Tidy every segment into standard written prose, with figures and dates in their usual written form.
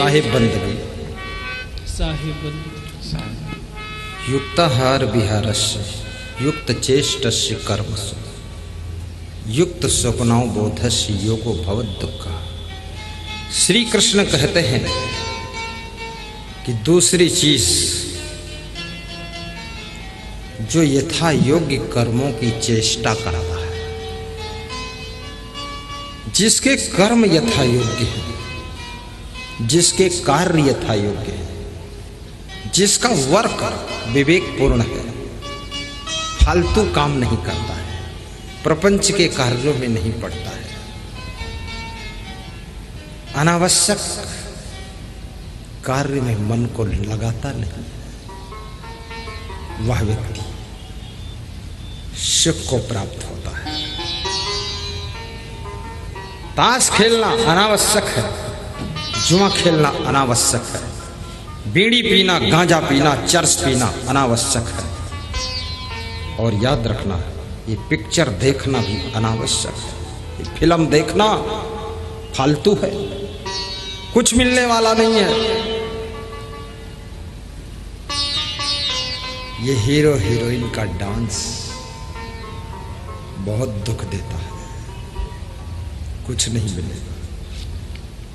साहिब बंदगी युक्ताहार विहारस्य युक्त चेष्टस्य कर्मसु युक्त स्वप्नौ बोधस्य योगो भवद दुःख। श्री कृष्ण कहते हैं कि दूसरी चीज जो यथा योग्य कर्मों की चेष्टा कर रहा है, जिसके कर्म यथा योग्य है, जिसके कार्य यथा योग्य है, जिसका वर्क विवेकपूर्ण है, फालतू काम नहीं करता है, प्रपंच के कार्यों में नहीं पड़ता है, अनावश्यक कार्य में मन को लगाता नहीं, वह व्यक्ति सुख को प्राप्त होता है। ताश खेलना अनावश्यक है, जुआ खेलना अनावश्यक है, बीड़ी पीना, गांजा पीना, चरस पीना अनावश्यक है। और याद रखना, ये पिक्चर देखना भी अनावश्यक है, ये फिल्म देखना फालतू है, कुछ मिलने वाला नहीं है। ये हीरो हीरोइन का डांस बहुत दुख देता है, कुछ नहीं मिलेगा।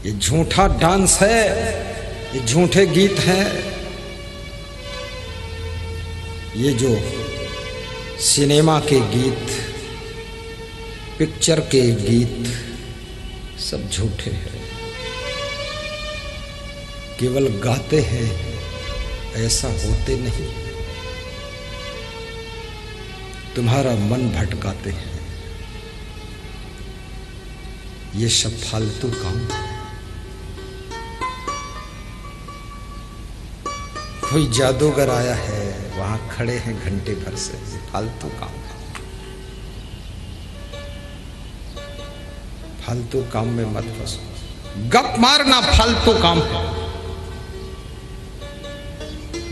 ये झूठा डांस है, ये झूठे गीत हैं, ये जो सिनेमा के गीत, पिक्चर के गीत सब झूठे हैं, केवल गाते हैं, ऐसा होते नहीं, तुम्हारा मन भटकाते हैं। ये सब फालतू काम है। कोई जादूगर आया है, वहां खड़े हैं घंटे भर से, फालतू काम है। फालतू काम में मत फंसो, गप मारना फालतू काम है।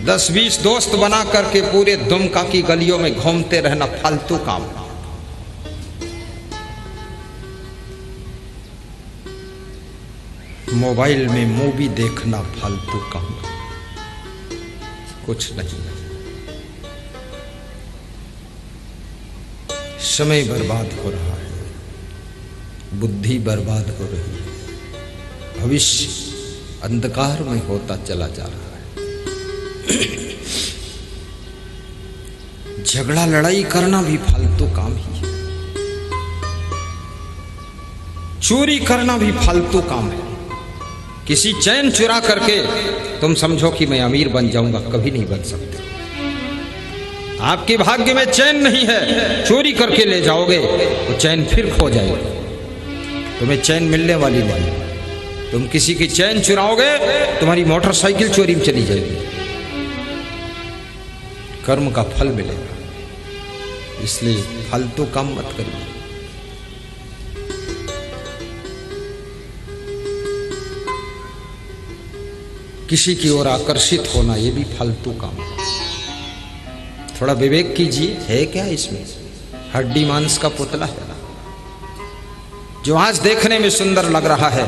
10-20 दोस्त बना करके पूरे दुमका की गलियों में घूमते रहना फालतू काम है। मोबाइल में मूवी देखना फालतू काम है, कुछ नहीं। समय बर्बाद हो रहा है, बुद्धि बर्बाद हो रही है, भविष्य अंधकार में होता चला जा रहा है। झगड़ा लड़ाई करना भी फालतू काम ही है, चोरी करना भी फालतू काम है। किसी चैन चुरा करके तुम समझो कि मैं अमीर बन जाऊंगा, कभी नहीं बन सकते। आपके भाग्य में चैन नहीं है, चोरी करके ले जाओगे तो चैन फिर खो जाएगी, तुम्हें चैन मिलने वाली नहीं। तुम किसी की चैन चुराओगे, तुम्हारी मोटरसाइकिल चोरी में चली जाएगी, कर्म का फल मिलेगा। इसलिए फालतू काम मत करिए। किसी की ओर आकर्षित होना, यह भी फालतू काम है। थोड़ा विवेक कीजिए, है क्या इसमें? हड्डी मांस का पुतला है जो आज देखने में सुंदर लग रहा है,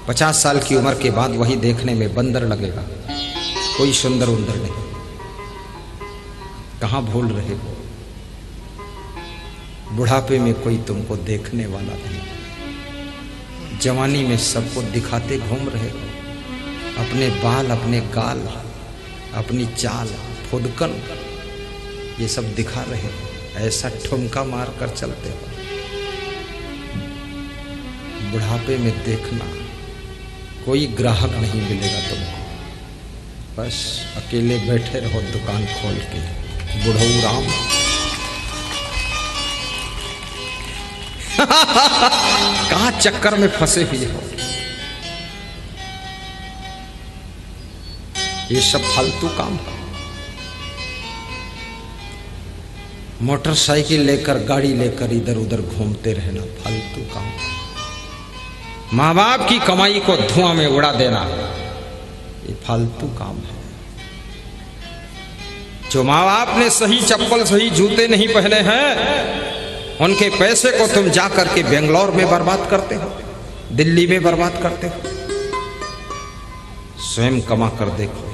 50 साल की उम्र के बाद वही देखने में बंदर लगेगा, कोई सुंदर उंदर नहीं। कहां भूल रहे हो? बुढ़ापे में कोई तुमको देखने वाला नहीं, जवानी में सबको दिखाते घूम रहे हो, अपने बाल, अपने गाल, अपनी चाल, फुदकन, ये सब दिखा रहे हो, ऐसा ठुमका मार कर चलते हो। बुढ़ापे में देखना, कोई ग्राहक नहीं मिलेगा तुमको, बस अकेले बैठे रहो दुकान खोल के, बुढ़ऊ राम। कहां चक्कर में फंसे हुए हो? ये सब फालतू काम है। मोटरसाइकिल लेकर, गाड़ी लेकर इधर उधर घूमते रहना फालतू काम है। माँ बाप की कमाई को धुआं में उड़ा देना, ये फालतू काम है। जो माँ बाप ने सही चप्पल, सही जूते नहीं पहने हैं, उनके पैसे को तुम जा करके बेंगलोर में बर्बाद करते हो, दिल्ली में बर्बाद करते हो। स्वयं कमा कर देखो।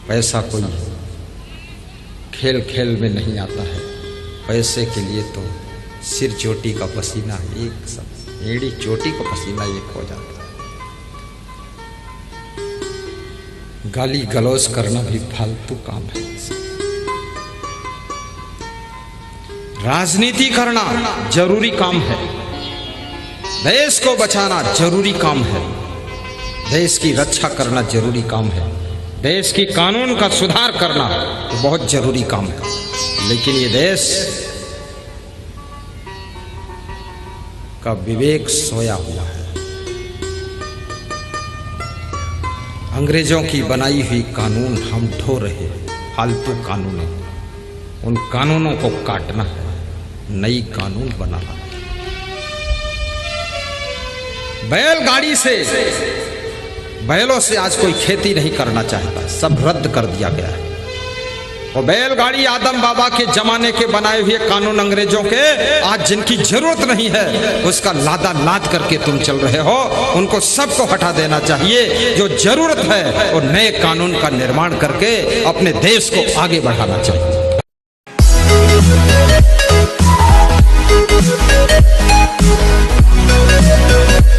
पैसा कोई खेल खेल में नहीं आता है। पैसे के लिए तो सिर चोटी का पसीना एक सब, एड़ी चोटी का पसीना एक हो जाता है। गाली गलौज करना भी फालतू काम है। राजनीति करना जरूरी काम है। देश को बचाना जरूरी काम है। देश की रक्षा करना जरूरी काम है। देश की कानून का सुधार करना तो बहुत जरूरी काम है। लेकिन ये देश का विवेक सोया हुआ है। अंग्रेजों की बनाई हुई कानून हम ढो रहे हैं, फालतू कानून है। उन कानूनों को काटना है, नई कानून बनाना है। बैलगाड़ी से, बैलों से आज कोई खेती नहीं करना चाहता, सब रद्द कर दिया गया है। और बैलगाड़ी आदम बाबा के जमाने के बनाए हुए कानून अंग्रेजों के, आज जिनकी जरूरत नहीं है उसका लादा लाद करके तुम चल रहे हो, उनको सबको हटा देना चाहिए। जो जरूरत है वो नए कानून का निर्माण करके अपने देश को आगे बढ़ाना चाहिए। We'll be right back.